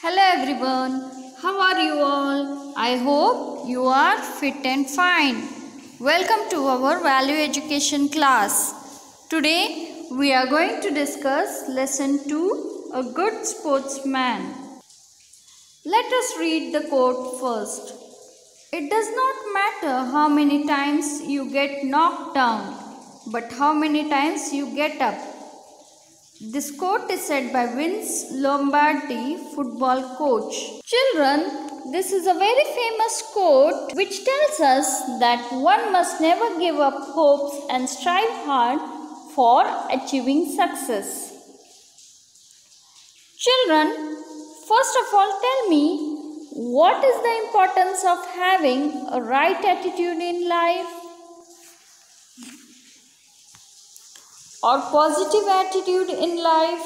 Hello everyone, how are you all? I hope you are fit and fine. Welcome to our value education class. Today we are going to discuss lesson 2, a good sportsman. Let us read the quote first. It does not matter how many times you get knocked down, but how many times you get up. This quote is said by Vince Lombardi, football coach. Children, this is a very famous quote which tells us that one must never give up hopes and strive hard for achieving success. Children, first of all tell me, what is the importance of having a right attitude in life? Or positive attitude in life?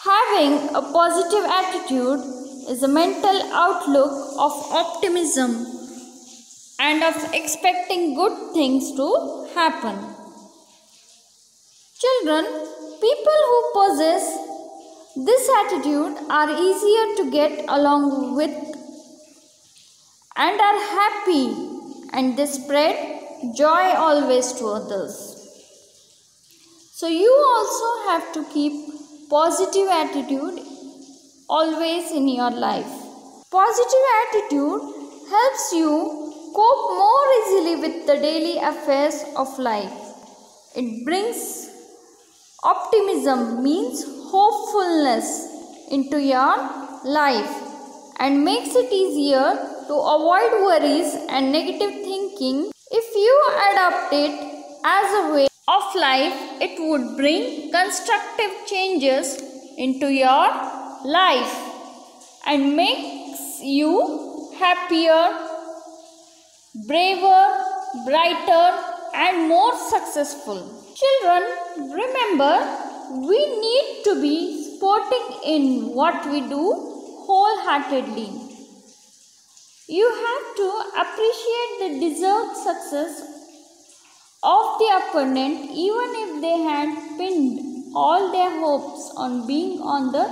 Having a positive attitude is a mental outlook of optimism and of expecting good things to happen. Children, people who possess this attitude are easier to get along with and are happy, and they spread joy always to others. So you also have to keep positive attitude always in your life. Positive attitude helps you cope more easily with the daily affairs of life. It brings optimism, means hopefulness, into your life and makes it easier to avoid worries and negative thinking. If you adopt it as a way of life, it would bring constructive changes into your life and makes you happier, braver, brighter and more successful. Children, remember, we need to be sporting in what we do wholeheartedly. You have to appreciate the deserved success of the opponent even if they had pinned all their hopes on being on the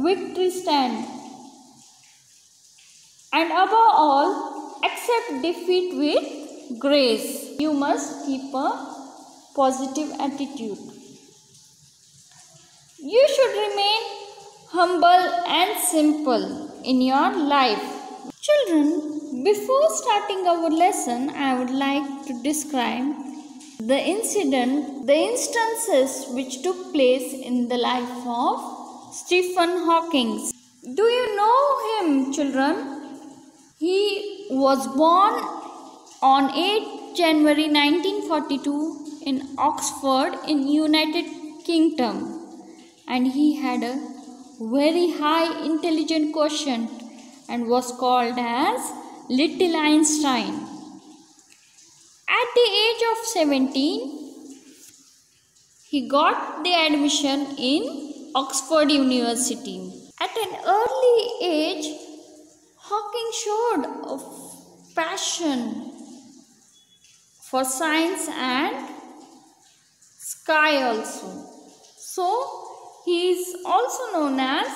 victory stand. And above all, accept defeat with grace. You must keep a positive attitude. You should remain humble and simple in your life. Children, before starting our lesson, I would like to describe the instances which took place in the life of Stephen Hawkings. Do you know him, children? He was born on 8 January 1942 in Oxford in United Kingdom, and he had a very high intelligence quotient and was called as Little Einstein. At the age of 17, he got the admission in Oxford University. At an early age, Hawking showed a passion for science and sky also. So, he is also known as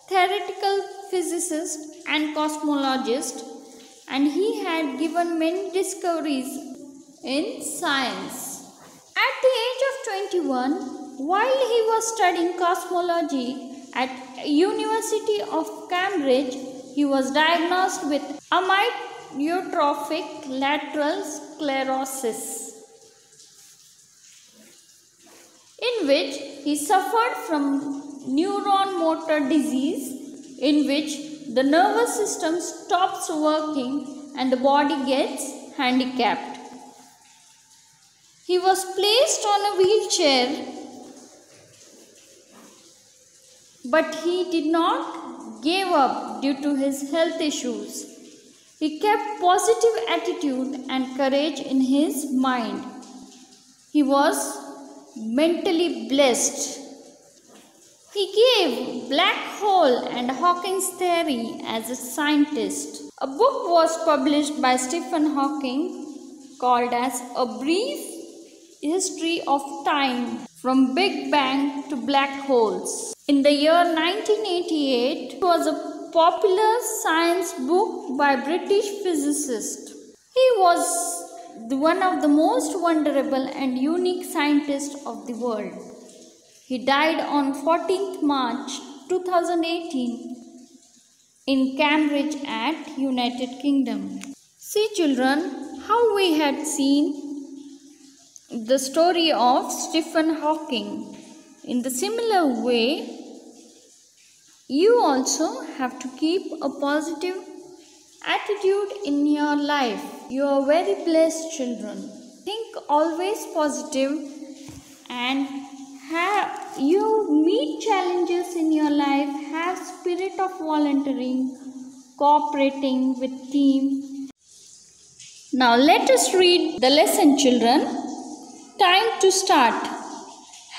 theoretical physicist and cosmologist, and he had given many discoveries in science. At the age of 21, while he was studying cosmology at University of Cambridge, he was diagnosed with amyotrophic lateral sclerosis, in which he suffered from neuron motor disease, in which the nervous system stops working and the body gets handicapped. He was placed on a wheelchair, but he did not give up due to his health issues. He kept positive attitude and courage in his mind. He was mentally blessed. He gave black hole and Hawking's theory as a scientist. A book was published by Stephen Hawking called as A Brief history of time from Big Bang to black holes. In the year 1988, it was a popular science book by British physicist. He was one of the most wonderful and unique scientists of the world. He died on 14th March 2018 in Cambridge at United Kingdom. See children, how we had seen the story of Stephen Hawking. In the similar way, you also have to keep a positive attitude in your life. You are very blessed children. Think always positive and you meet challenges in your life. Have spirit of volunteering, cooperating with team. Now let us read the lesson children. Time to start.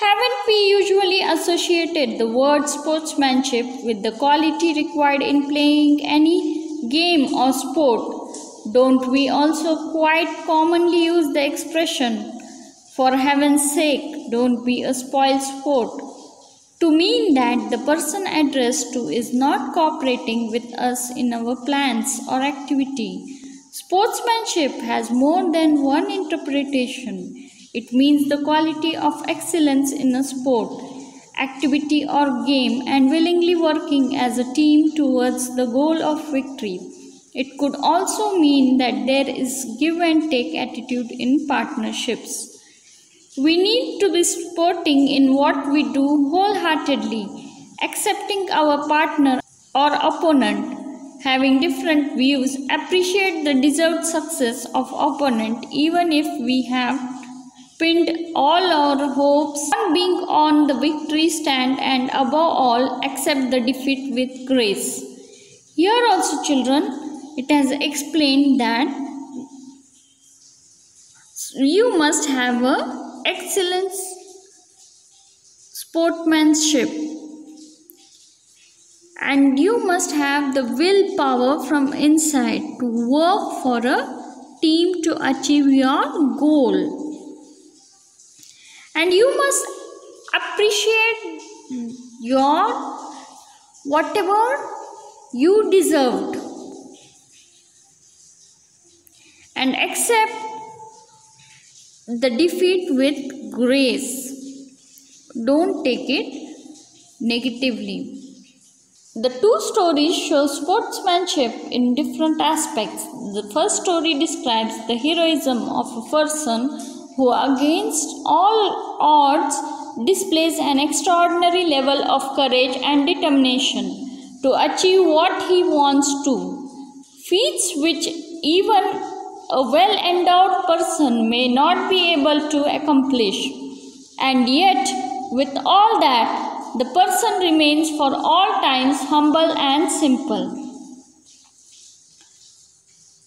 Haven't we usually associated the word sportsmanship with the quality required in playing any game or sport? Don't we also quite commonly use the expression, "For heaven's sake, don't be a spoiled sport," to mean that the person addressed to is not cooperating with us in our plans or activity? Sportsmanship has more than one interpretation. It means the quality of excellence in a sport, activity or game and willingly working as a team towards the goal of victory. It could also mean that there is give and take attitude in partnerships. We need to be sporting in what we do wholeheartedly, accepting our partner or opponent, having different views, appreciate the deserved success of opponent even if we have pinned all our hopes on being on the victory stand, and above all accept the defeat with grace. Here also children, it has explained that you must have a excellent sportsmanship and you must have the willpower from inside to work for a team to achieve your goal. And you must appreciate your whatever you deserved and accept the defeat with grace. Don't take it negatively. The two stories show sportsmanship in different aspects. The first story describes the heroism of a person who, against all odds, displays an extraordinary level of courage and determination to achieve what he wants to. Feats which even a well-endowed person may not be able to accomplish. And yet, with all that, the person remains for all times humble and simple.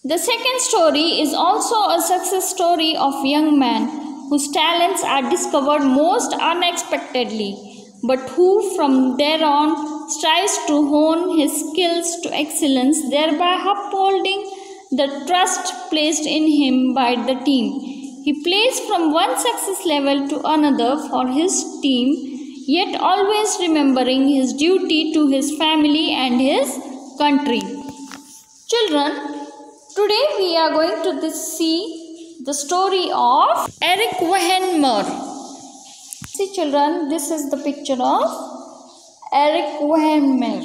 The second story is also a success story of a young man whose talents are discovered most unexpectedly, but who from there on strives to hone his skills to excellence, thereby upholding the trust placed in him by the team. He plays from one success level to another for his team, yet always remembering his duty to his family and his country. Children, today we are going to see the story of Eric Wehenmer. See children, this is the picture of Eric Wehenmer.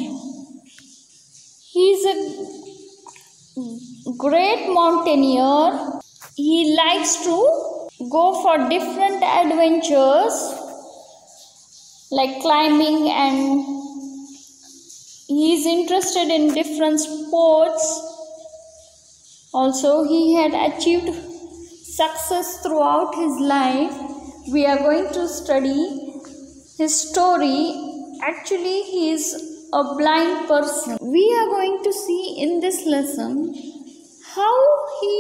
He is a great mountaineer. He likes to go for different adventures like climbing, and he is interested in different sports. Also, he had achieved success throughout his life. We are going to study his story. Actually, he is a blind person. We are going to see in this lesson how he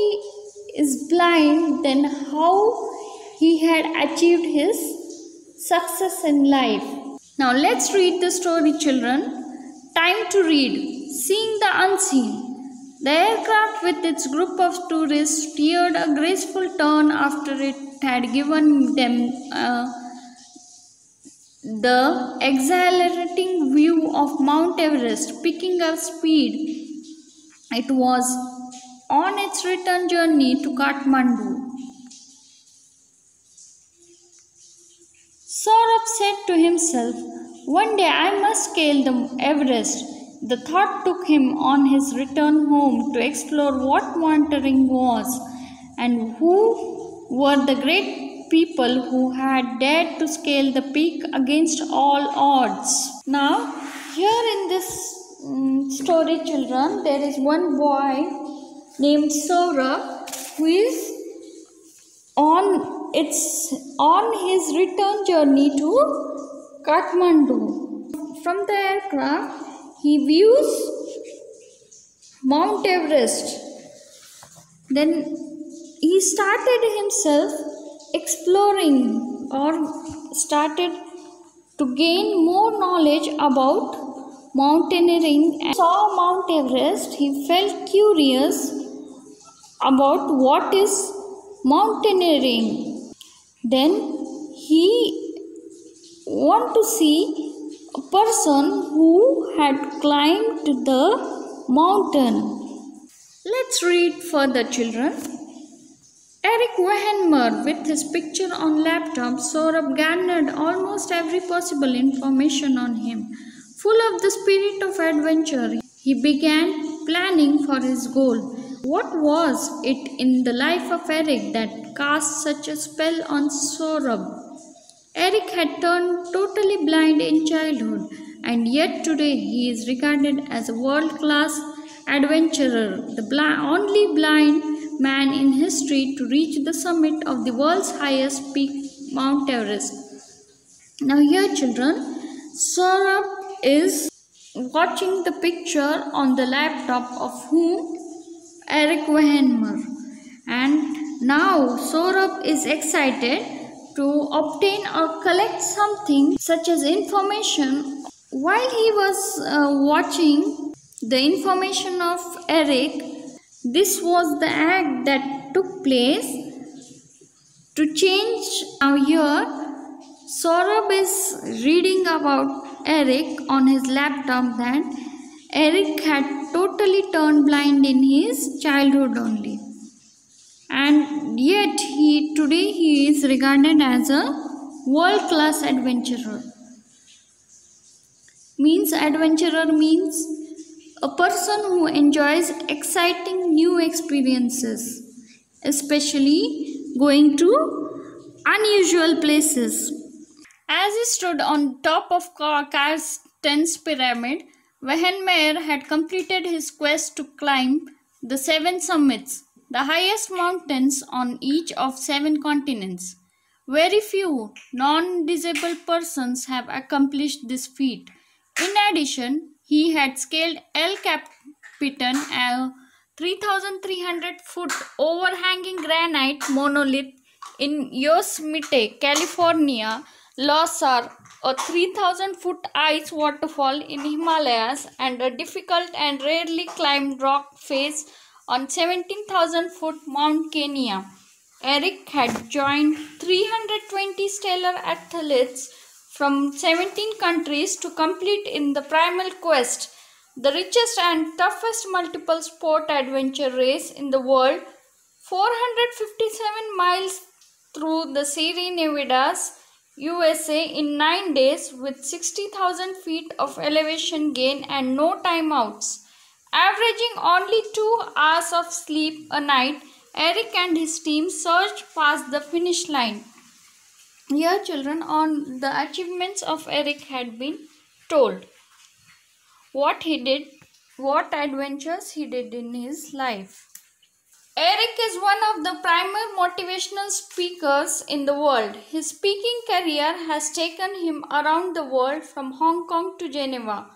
is blind, then how he had achieved his success in life. Now, let's read the story, children. Time to read. Seeing the unseen. The aircraft with its group of tourists steered a graceful turn after it had given them the exhilarating view of Mount Everest. Picking up speed, it was on its return journey to Kathmandu. Saurabh said to himself, "One day I must scale the Everest." The thought took him on his return home to explore what mountaineering was and who were the great people who had dared to scale the peak against all odds. Now, here in this story, children, there is one boy named Saurabh who is on his return journey to Kathmandu. From the aircraft, he views Mount Everest. Then he started himself exploring or started to gain more knowledge about mountaineering and saw Mount Everest. He felt curious about what is mountaineering. Then he want to see a person who had climbed the mountain. Let's read further, children. Eric Wehenmer, with his picture on laptop, Saurabh garnered almost every possible information on him. Full of the spirit of adventure, he began planning for his goal. What was it in the life of Eric that cast such a spell on Saurabh? Eric had turned totally blind in childhood, and yet today he is regarded as a world-class adventurer, the only blind man in history to reach the summit of the world's highest peak, Mount Everest. Now here, children, Saurabh is watching the picture on the laptop of whom? Eric Wehenmer. And now Saurabh is excited to obtain or collect something such as information. While he was watching the information of Eric, this was the act that took place to change. Now here Saurabh is reading about Eric on his laptop that Eric had totally turned blind in his childhood only, and yet today he is regarded as a world-class adventurer. Adventurer means a person who enjoys exciting new experiences, especially going to unusual places. As he stood on top of Carsten's pyramid, Wehenmeyer had completed his quest to climb the 7 summits, the highest mountains on each of 7 continents. Very few non-disabled persons have accomplished this feat. In addition, he had scaled El Capitan, a 3,300-foot overhanging granite monolith in Yosemite, California, Lhasa, a 3,000-foot ice waterfall in Himalayas, and a difficult and rarely climbed rock face on 17,000-foot Mount Kenya. Eric had joined 320 stellar athletes from 17 countries to complete in the primal quest, the richest and toughest multiple sport adventure race in the world, 457 miles through the Sierra Nevadas, USA in 9 days with 60,000 feet of elevation gain and no timeouts. Averaging only 2 hours of sleep a night, Eric and his team surged past the finish line. Here, children, on the achievements of Eric had been told. What he did, what adventures he did in his life. Eric is one of the premier motivational speakers in the world. His speaking career has taken him around the world from Hong Kong to Geneva,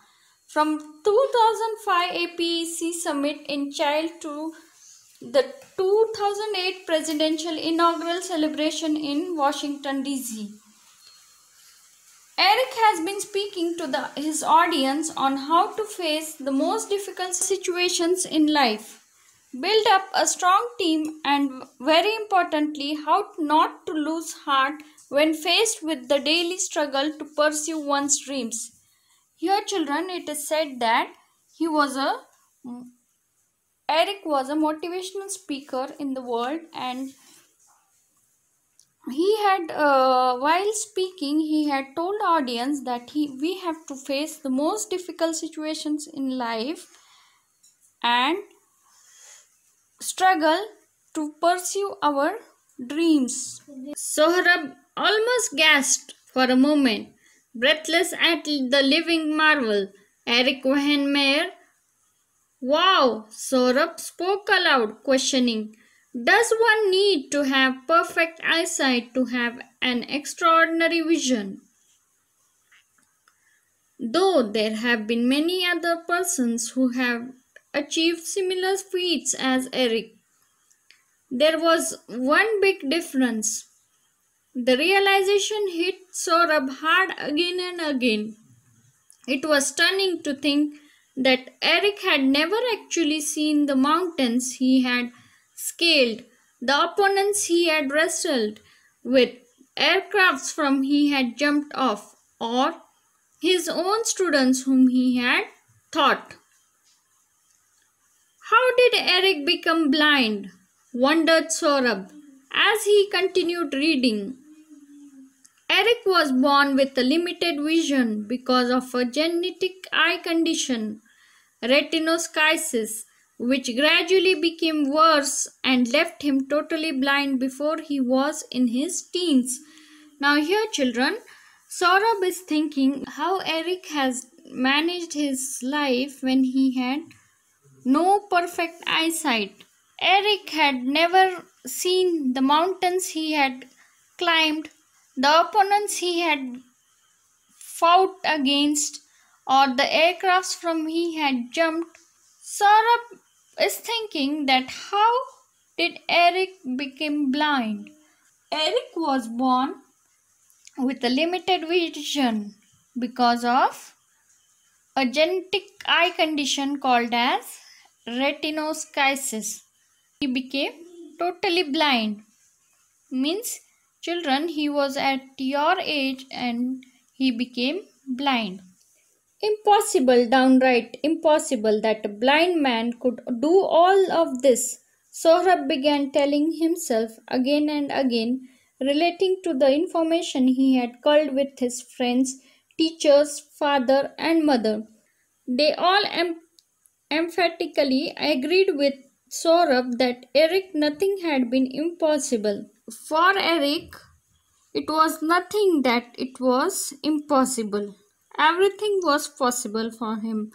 from 2005 APEC summit in Chile to the 2008 presidential inaugural celebration in Washington, D.C. Eric has been speaking to his audience on how to face the most difficult situations in life, build up a strong team, and very importantly, how not to lose heart when faced with the daily struggle to pursue one's dreams. Here, children, it is said that he was a Eric was a motivational speaker in the world, and he had while speaking he had told the audience that we have to face the most difficult situations in life and struggle to pursue our dreams. Sohrab almost gasped for a moment, breathless at the living marvel. Eric Wahenmeyer. Wow, Saurabh spoke aloud, questioning. Does one need to have perfect eyesight to have an extraordinary vision? Though there have been many other persons who have achieved similar feats as Eric, there was one big difference. The realization hit Saurabh hard again and again. It was stunning to think that Eric had never actually seen the mountains he had scaled, the opponents he had wrestled with, aircrafts from he had jumped off, or his own students whom he had taught. How did Eric become blind? Wondered Saurabh as he continued reading. Eric was born with a limited vision because of a genetic eye condition, retinoschisis, which gradually became worse and left him totally blind before he was in his teens. Now, here, children, Saurabh is thinking how Eric has managed his life when he had no perfect eyesight. Eric had never seen the mountains he had climbed, the opponents he had fought against, or the aircrafts from he had jumped. Saurabh is thinking that how did Eric become blind? Eric was born with a limited vision because of a genetic eye condition called as retinoschisis. He became totally blind. Means, children, he was at your age and he became blind. Impossible, downright impossible that a blind man could do all of this. Sohrab began telling himself again and again, relating to the information he had culled with his friends, teachers, father, and mother. They all emphatically agreed with Saurabh that Eric nothing had been impossible. For Eric, it was nothing that it was impossible. Everything was possible for him.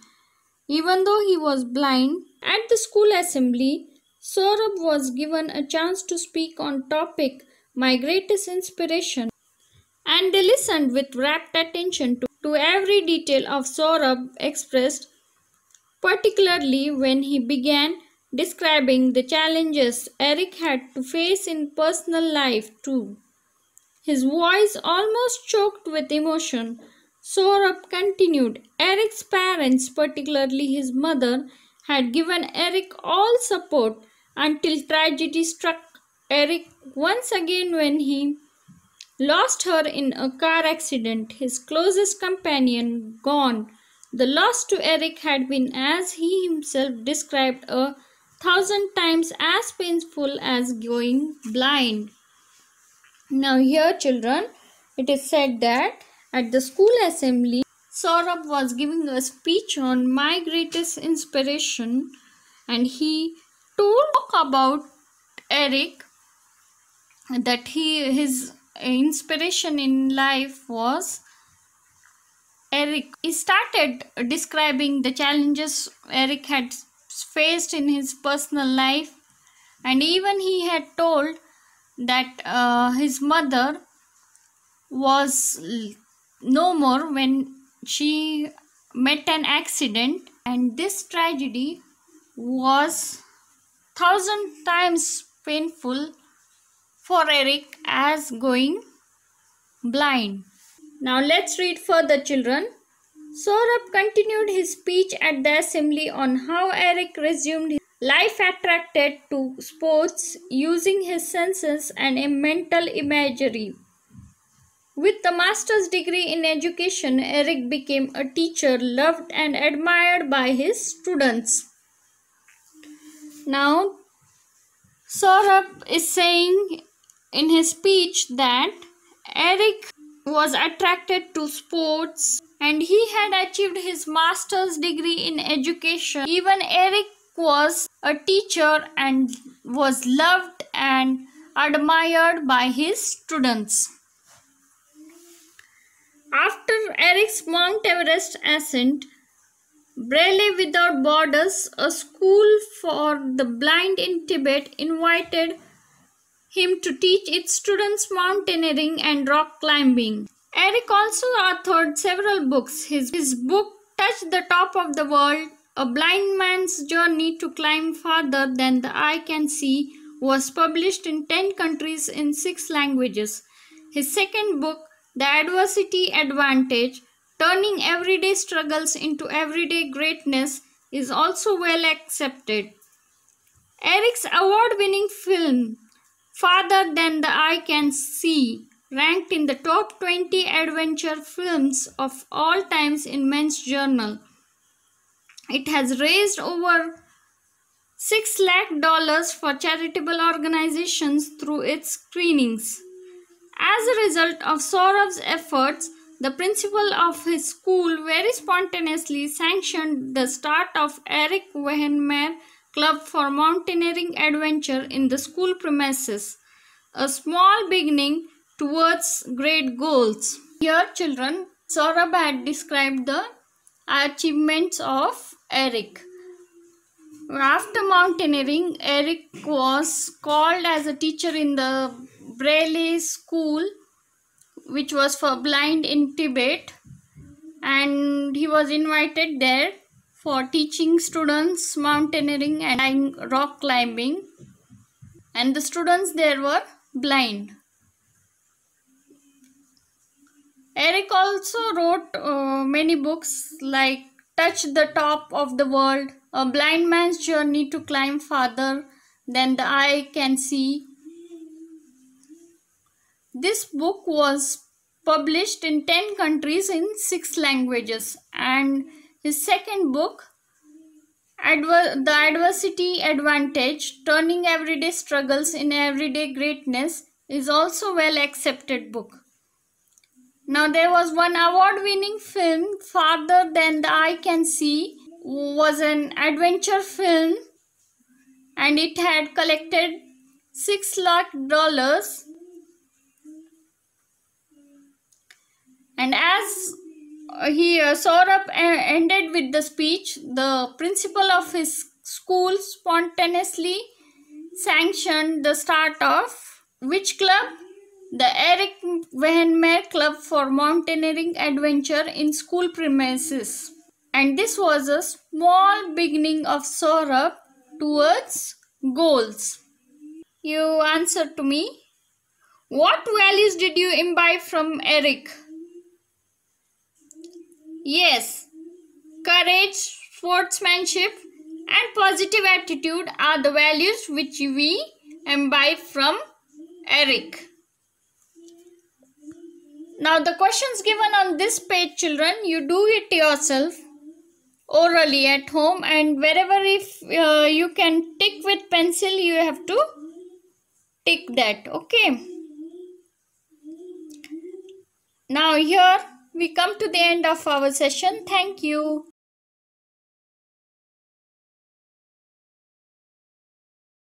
Even though he was blind, at the school assembly, Saurabh was given a chance to speak on topic My Greatest Inspiration, and they listened with rapt attention to every detail of Saurabh expressed, particularly when he began describing the challenges Eric had to face in personal life too. His voice almost choked with emotion. Saurabh continued. Eric's parents, particularly his mother, had given Eric all support until tragedy struck Eric once again when he lost her in a car accident. His closest companion gone. The loss to Eric had been, as he himself described, 1,000 times as painful as going blind. Now, here, children, it is said that at the school assembly, Saurabh was giving a speech on My Greatest Inspiration, and he told about Eric that his inspiration in life was Eric. He started describing the challenges Eric had faced in his personal life, and even he had told that his mother was no more when she met an accident, and this tragedy was 1,000 times painful for Eric as going blind. Now let's read further, children. Saurabh continued his speech at the assembly on how Eric resumed his life attracted to sports using his senses and a mental imagery. With the master's degree in education, Eric became a teacher loved and admired by his students. Now, Saurabh is saying in his speech that Eric was attracted to sports and he had achieved his master's degree in education. Even Eric was a teacher and was loved and admired by his students. After Eric's Mount Everest ascent, Braille Without Borders, a school for the blind in Tibet, invited him to teach its students mountaineering and rock climbing. Eric also authored several books. His book, Touch the Top of the World, A Blind Man's Journey to Climb Farther Than the Eye Can See, was published in 10 countries in 6 languages. His second book, The Adversity Advantage, Turning Everyday Struggles into Everyday Greatness, is also well accepted. Eric's award-winning film, Farther Than the Eye Can See, ranked in the top 20 adventure films of all times in Men's Journal. It has raised over $6 lakh for charitable organizations through its screenings. As a result of Saurabh's efforts, the principal of his school very spontaneously sanctioned the start of Eric Wehenmeyer Club for Mountaineering Adventure in the school premises, a small beginning towards great goals. Here, children, Saurabh had described the achievements of Eric. After mountaineering, Eric was called as a teacher in the Braille school, which was for blind in Tibet, and he was invited there for teaching students mountaineering and rock climbing, and the students there were blind. Eric also wrote many books like Touch the Top of the World, A Blind Man's Journey to Climb Farther Than the Eye Can See. This book was published in 10 countries in 6 languages, and his second book, The Adversity Advantage, Turning Everyday Struggles in Everyday Greatness, is also a well accepted book. Now there was one award-winning film, Farther Than the Eye Can See, was an adventure film and it had collected $6 lakh. And as Saurabh ended with the speech, the principal of his school spontaneously sanctioned the start of which club? The Eric Wehenmeyer Club for Mountaineering Adventure in school premises. And this was a small beginning of Saurabh towards goals. You answer to me. What values did you imbibe from Eric? Yes, courage, sportsmanship and positive attitude are the values which we imbibe from Eric. Now the questions given on this page, children, you do it yourself orally at home, and wherever if you can tick with pencil, you have to tick that. Okay. Now here we come to the end of our session. Thank you.